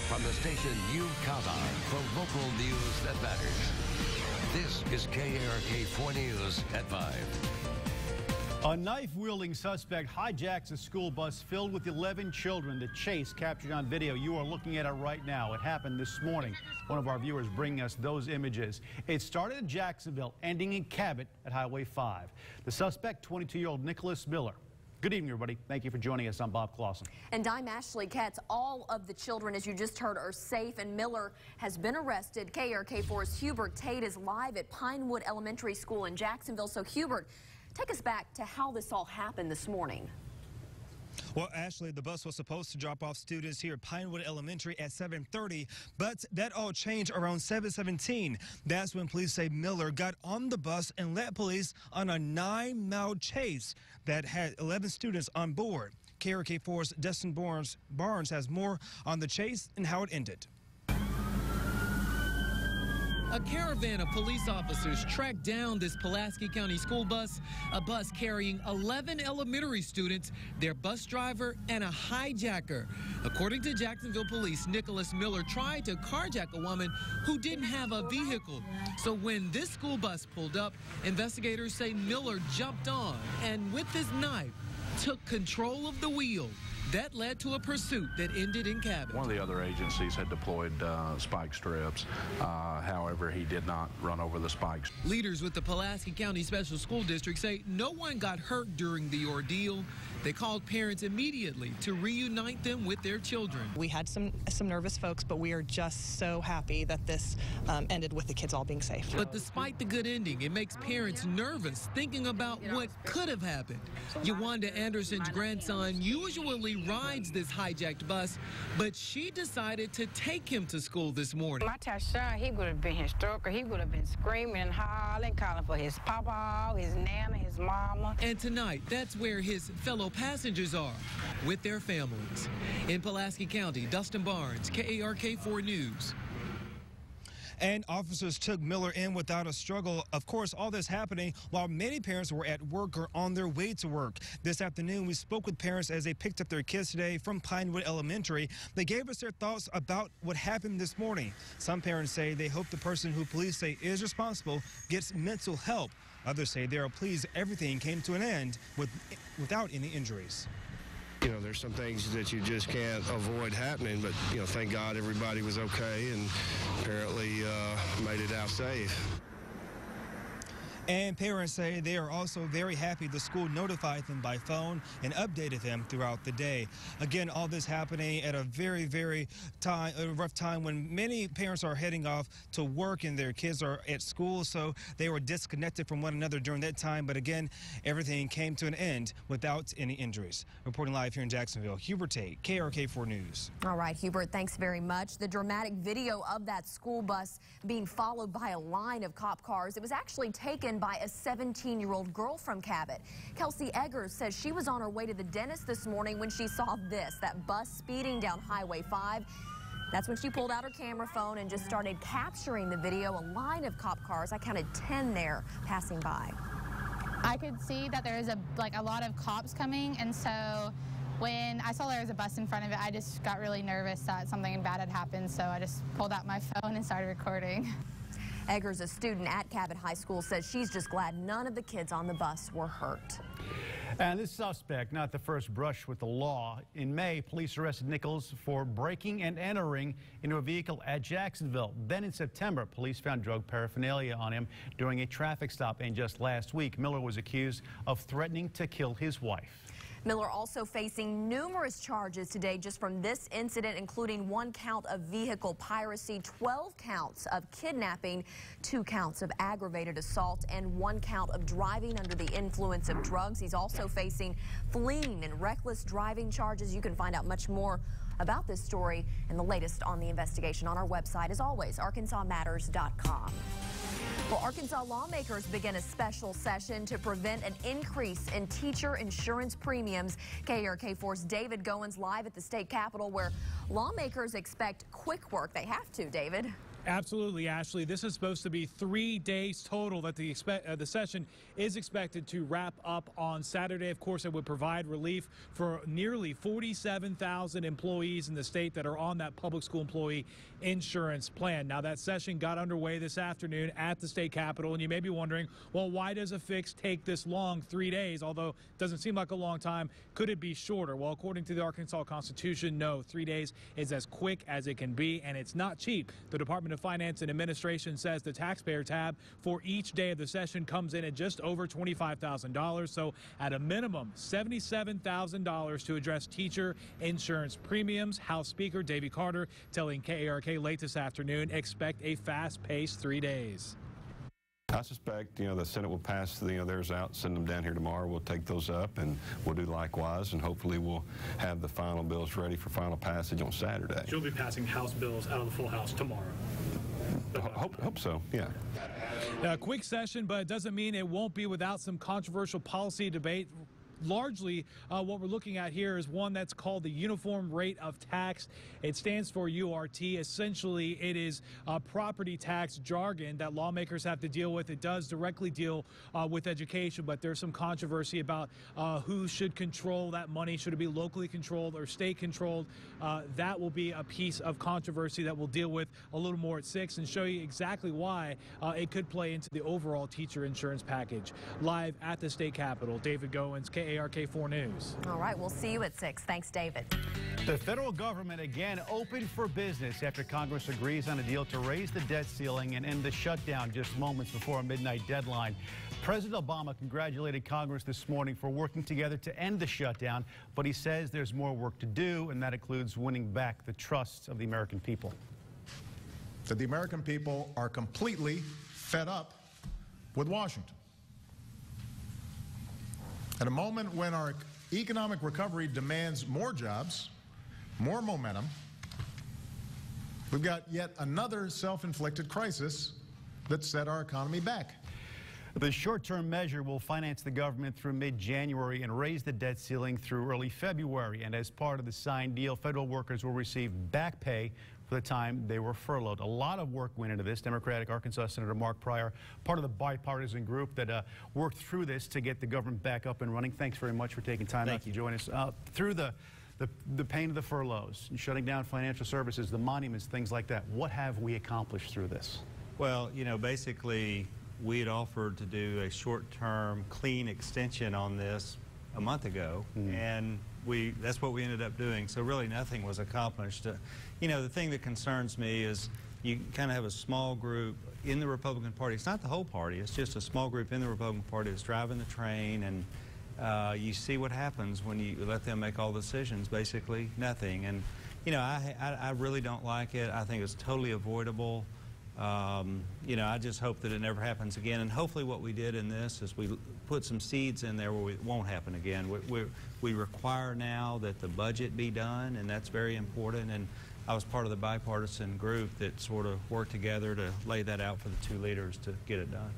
from the station you count on for local news that matters. This is KARK4 News at 5. A knife-wielding suspect hijacks a school bus filled with 11 children. The chase captured on video. You are looking at it right now. It happened this morning. One of our viewers bringing us those images. It started in Jacksonville, ending in Cabot at Highway 5. The suspect, 22-year-old Nicholas Miller. Good evening, everybody. Thank you for joining us. I'm Bob Clausen. And I'm Ashley Katz. All of the children, as you just heard, are safe, and Miller has been arrested. KARK4's Hubert Tate is live at Pinewood Elementary School in Jacksonville. So, Hubert, take us back to how this all happened this morning. Well, Ashley, the bus was supposed to drop off students here at Pinewood Elementary at 7:30, but that all changed around 7:17. That's when police say Miller got on the bus and led police on a 9-mile chase that had 11 students on board. KARK4's Dustin Barnes has more on the chase and how it ended. A caravan of police officers tracked down this Pulaski County school bus, a bus carrying 11 elementary students, their bus driver, and a hijacker. According to Jacksonville police, Nicholas Miller tried to carjack a woman who didn't have a vehicle. So when this school bus pulled up, investigators say Miller jumped on and with his knife took control of the wheel. That led to a pursuit that ended in Cabot. One of the other agencies had deployed spike strips. However, he did not run over the spikes. Leaders with the Pulaski County Special School District say no one got hurt during the ordeal. They called parents immediately to reunite them with their children. We had some nervous folks, but we are just so happy that this ended with the kids all being safe. But despite the good ending, it makes parents nervous thinking about what could have happened. Yawanda Anderson's grandson usually rides this hijacked bus, but she decided to take him to school this morning. My Tashawn, he would have been hysterical. He would have been screaming and hollering, calling for his papa, his nana, his mama. And tonight, that's where his fellow passengers are, with their families. In Pulaski County, Dustin Barnes, KARK4 News. And officers took Miller in without a struggle. Of course, all this happening while many parents were at work or on their way to work. This afternoon, we spoke with parents as they picked up their kids today from Pinewood Elementary. They gave us their thoughts about what happened this morning. Some parents say they hope the person who police say is responsible gets mental help. Others say they are pleased everything came to an end without any injuries. You know, there's some things that you just can't avoid happening, but, you know, thank God everybody was okay and apparently made it out safe. And parents say they are also very happy the school notified them by phone and updated them throughout the day. Again, all this happening at a very rough time when many parents are heading off to work and their kids are at school, so they were disconnected from one another during that time. But again, everything came to an end without any injuries. Reporting live here in Jacksonville, Hubert Tate, KARK4 News. All right, Hubert, thanks very much. The dramatic video of that school bus being followed by a line of cop cars, it was actually taken by a 17-year-old girl from Cabot. Kelsey Eggers says she was on her way to the dentist this morning when she saw that bus speeding down Highway 5. That's when she pulled out her camera phone and just started capturing the video. A line of cop cars, I counted 10 there, passing by. I could see that there was a lot of cops coming, and so when I saw there was a bus in front of it, I just got really nervous that something bad had happened, so I just pulled out my phone and started recording. Eggers, a student at Cabot High School, says she's just glad none of the kids on the bus were hurt. And this suspect, not the first brush with the law. In May, police arrested Nichols for breaking and entering into a vehicle at Jacksonville. Then in September, police found drug paraphernalia on him during a traffic stop. And just last week, Miller was accused of threatening to kill his wife. Miller also facing numerous charges today just from this incident, including 1 count of vehicle piracy, 12 counts of kidnapping, 2 counts of aggravated assault, and 1 count of driving under the influence of drugs. He's also facing fleeing and reckless driving charges. You can find out much more about this story and the latest on the investigation on our website, as always, arkansasmatters.com. Well, Arkansas lawmakers begin a special session to prevent an increase in teacher insurance premiums. KARK4's David Goins live at the state capitol, where lawmakers expect quick work. They have to, David. Absolutely, Ashley. This is supposed to be 3 days total that the session is expected to wrap up on Saturday. Of course, it would provide relief for nearly 47,000 employees in the state that are on that public school employee insurance plan. Now, that session got underway this afternoon at the state capitol, and you may be wondering, well, why does a fix take this long, 3 days? Although it doesn't seem like a long time, could it be shorter? Well, according to the Arkansas Constitution, no, 3 days is as quick as it can be, and it's not cheap. The Department of Finance and Administration says the taxpayer tab for each day of the session comes in at just over $25,000. So at a minimum, $77,000 to address teacher insurance premiums. House Speaker Davy Carter telling KARK late this afternoon, expect a fast-paced 3 days. I suspect, the Senate will pass, theirs out, send them down here tomorrow. We'll take those up, and we'll do likewise, and hopefully we'll have the final bills ready for final passage on Saturday. You'll be passing House bills out of the full House tomorrow. Hope so, yeah. A quick session, but it doesn't mean it won't be without some controversial policy debate. Largely, what we're looking at here is one that's called the Uniform Rate of Tax. It stands for URT. Essentially, it is property tax jargon that lawmakers have to deal with. It does directly deal with education, but there's some controversy about who should control that money. Should it be locally controlled or state controlled? That will be a piece of controversy that we'll deal with a little more at 6 and show you exactly why it could play into the overall teacher insurance package. Live at the state capitol, David Goins, KARK4 News. All right, we'll see you at 6. Thanks, David. The federal government again open for business after Congress agrees on a deal to raise the debt ceiling and end the shutdown just moments before a midnight deadline. President Obama congratulated Congress this morning for working together to end the shutdown, but he says there's more work to do, and that includes winning back the trust of the American people. That the American people are completely fed up with Washington. At a moment when our economic recovery demands more jobs, more momentum, we've got yet another self-inflicted crisis that set our economy back. The short-term measure will finance the government through mid-January and raise the debt ceiling through early February. And as part of the signed deal, federal workers will receive back pay for the time they were furloughed. A lot of work went into this. Democratic Arkansas Senator Mark Pryor, part of the bipartisan group that worked through this to get the government back up and running. Thanks very much for taking time out to join us. Through the pain of the furloughs, shutting down financial services, the monuments, things like that, what have we accomplished through this? Well, basically, we had offered to do a short-term clean extension on this a month ago, and that's what we ended up doing. So really nothing was accomplished. The thing that concerns me is you kind of have a small group in the Republican Party. It's not the whole party. It's just a small group in the Republican Party that's driving the train, and you see what happens when you let them make all the decisions. Basically nothing. And I really don't like it. I think it's totally avoidable. I just hope that it never happens again. And hopefully what we did in this is we put some seeds in there where it won't happen again. We require now that the budget be done, and that's very important. And I was part of the bipartisan group that sort of worked together to lay that out for the two leaders to get it done.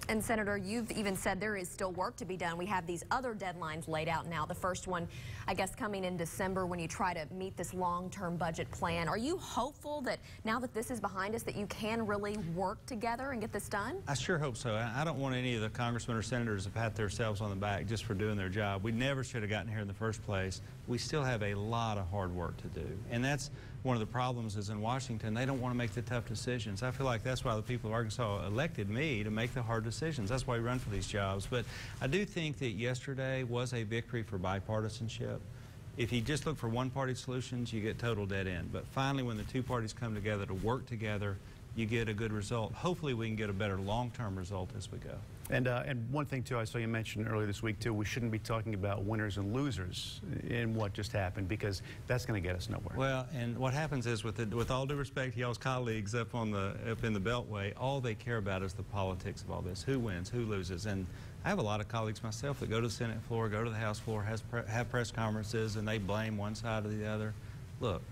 And Senator, you've even said there is still work to be done. We have these other deadlines laid out now. The first one, I guess, coming in December when you try to meet this long-term budget plan. Are you hopeful that now that this is behind us that you can really work together and get this done? I sure hope so. I don't want any of the congressmen or senators to pat themselves on the back just for doing their job. We never should have gotten here in the first place. We still have a lot of hard work to do. And that's one of the problems is in Washington, they don't want to make the tough decisions. I feel like that's why the people of Arkansas elected me, to make the hard decisions. That's why we run for these jobs. But I do think that yesterday was a victory for bipartisanship. If you just look for one-party solutions, you get total dead end. But finally, when the two parties come together to work together, you get a good result. Hopefully, we can get a better long-term result as we go. And one thing, too, I saw you mention earlier this week, too, we shouldn't be talking about winners and losers in what just happened, because that's going to get us nowhere. Well, and what happens is, with all due respect to y'all's colleagues up in the Beltway, all they care about is the politics of all this. Who wins, who loses. And I have a lot of colleagues myself that go to the Senate floor, go to the House floor, have press conferences, and they blame one side or the other. Look,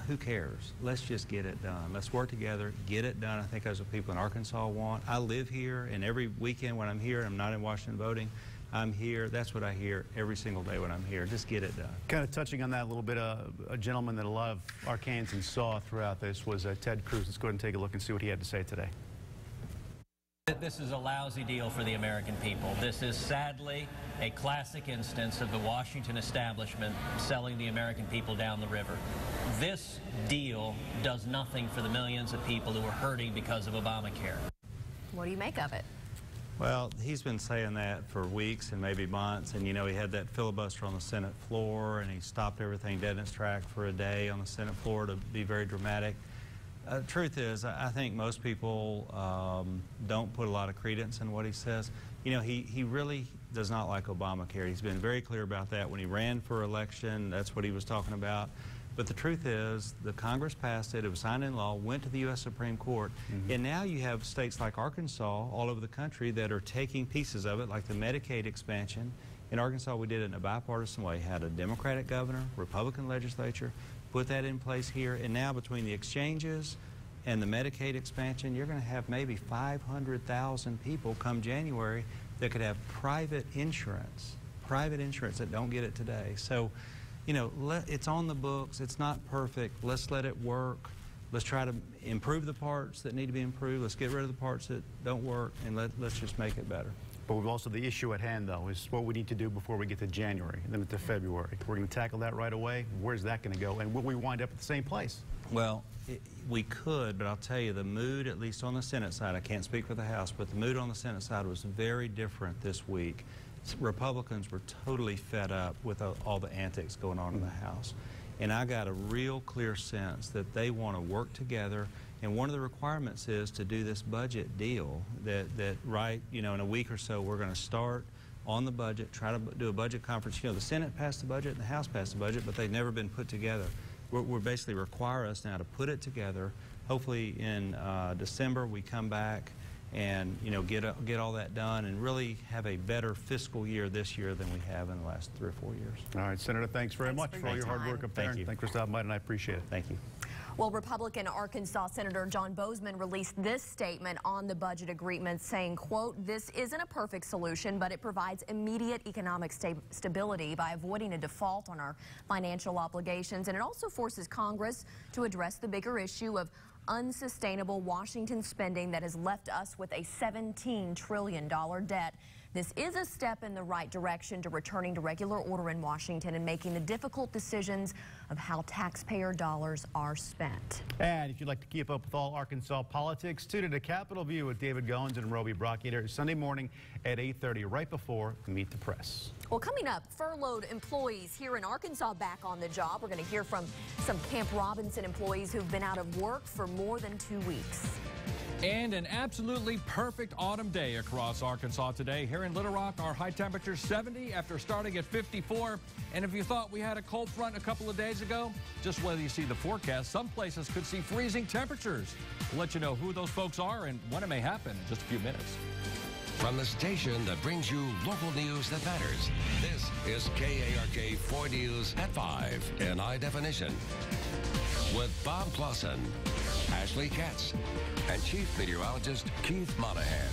who cares? Let's just get it done. Let's work together, get it done. I think that's what people in Arkansas want. I live here, and every weekend when I'm here and I'm not in Washington voting, I'm here. That's what I hear every single day when I'm here. Just get it done. Kind of touching on that a little bit, a gentleman that a lot of Arkansans saw throughout this was Ted Cruz. Let's go ahead and take a look and see what he had to say today. This is a lousy deal for the American people. This is sadly a classic instance of the Washington establishment selling the American people down the river. This deal does nothing for the millions of people who are hurting because of Obamacare. What do you make of it? Well, he's been saying that for weeks and maybe months, and you know, he had that filibuster on the Senate floor, and he stopped everything dead in its track for a day on the Senate floor to be very dramatic. Truth is, I think most people don't put a lot of credence in what he says. You know, he really does not like Obamacare. He's been very clear about that. When he ran for election, that's what he was talking about. But the truth is, the Congress passed it, it was signed into law, went to the U.S. Supreme Court, and now you have states like Arkansas all over the country that are taking pieces of it, like the Medicaid expansion. In Arkansas, we did it in a bipartisan way. Had a Democratic governor, Republican legislature, put that in place here, and now between the exchanges and the Medicaid expansion, you're going to have maybe 500,000 people come January that could have private insurance that don't get it today. So, you know, it's on the books. It's not perfect. Let's let it work. Let's try to improve the parts that need to be improved. Let's get rid of the parts that don't work, and let's just make it better. But we've also, the issue at hand, though, is what we need to do before we get to January and then to February. We're going to tackle that right away. Where's that going to go? And will we wind up at the same place? Well, we could, but I'll tell you, the mood, at least on the Senate side, I can't speak for the House, but the mood on the Senate side was very different this week. Republicans were totally fed up with all the antics going on in the House. And I got a real clear sense that they want to work together. And one of the requirements is to do this budget deal that right, you know, in a week or so, we're going to start on the budget, try to do a budget conference. You know, the Senate passed the budget and the House passed the budget, but they've never been put together. We're basically require us now to put it together. Hopefully in December we come back and, you know, get all that done and really have a better fiscal year this year than we have in the last 3 or 4 years. All right, Senator, thanks very much for all your hard work up there. Thank you. Thanks for stopping by, and I appreciate it. Thank you. Well, Republican Arkansas Senator John Boozman released this statement on the budget agreement saying, quote, "This isn't a perfect solution, but it provides immediate economic stability by avoiding a default on our financial obligations, and it also forces Congress to address the bigger issue of unsustainable Washington spending that has left us with a $17 trillion debt. This is a step in the right direction to returning to regular order in Washington and making the difficult decisions of how taxpayer dollars are spent." And if you'd like to keep up with all Arkansas politics, tune into Capitol View with David Goins and Roby Brockader Sunday morning at 8:30, right before Meet the Press. Well, coming up, furloughed employees here in Arkansas back on the job. We're going to hear from some Camp Robinson employees who've been out of work for more than 2 weeks. And an absolutely perfect autumn day across Arkansas today. Here in Little Rock, our high temperature 70 after starting at 54. And if you thought we had a cold front a couple of days ago, just whether you see the forecast, some places could see freezing temperatures. We'll let you know who those folks are and when it may happen in just a few minutes. From the station that brings you local news that matters, this is KARK4 News at 5 in high definition. With Bob Clausen, Ashley Katz, and Chief Meteorologist Keith Monahan.